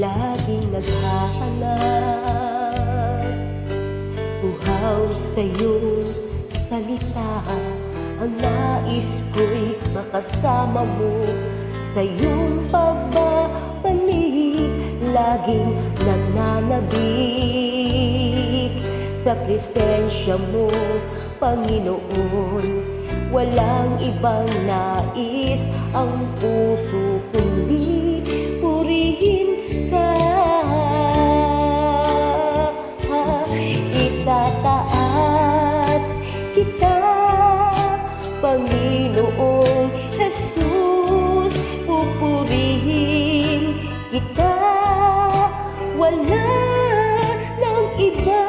laging naghahanap. Uhaw sa iyong salita, ang nais ko'y makasama mo sa iyong pagbabalik. Laging nananabik sa presensya mo, Panginoon. Walang ibang nais ang puso kundi purihin ka. Itataas kita, Panginoong Jesus, pupurihin kita. Wala nang iba.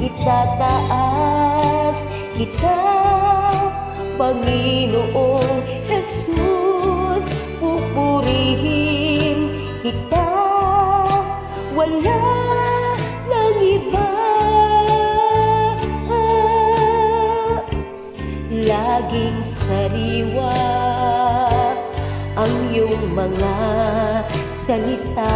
Itataas kita, Panginoong Jesus, pupurihin kita. Wala nang iba. Laging sariwa ang iyong mga salita.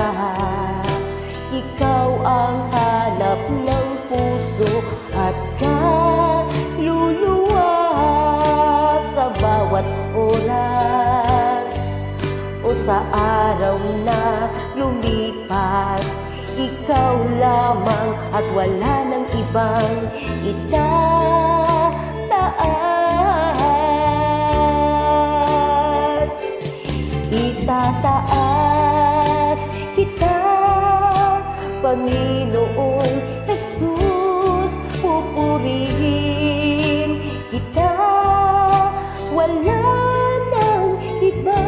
Ikaw ang hanap ng puso at kaluluwa. Sa bawat oras o sa araw na lumipas, ikaw lamang at wala nang ibang itataas. Itataas kita, Panginoong Jesus, pupurihin kita. Wala nang iba.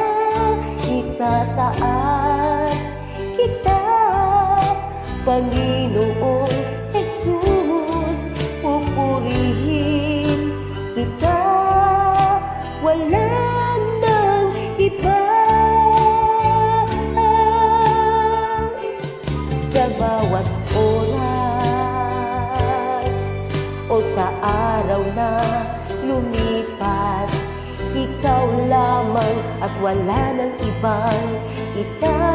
Itataas kita, Panginoong Jesus, pupurihin kita. Wala nang iba. Sa bawat oras o sa araw na lumipas, ikaw lamang at wala nang ibang itataas.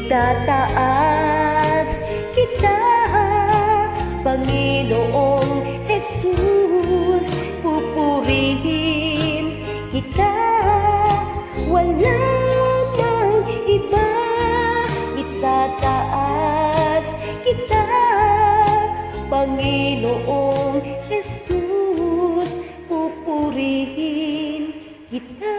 Itataas kita, Panginoong Jesus, pupurihin kita. Wala nang iba. Itataas kita, Panginoong Jesus, pupurihin kita.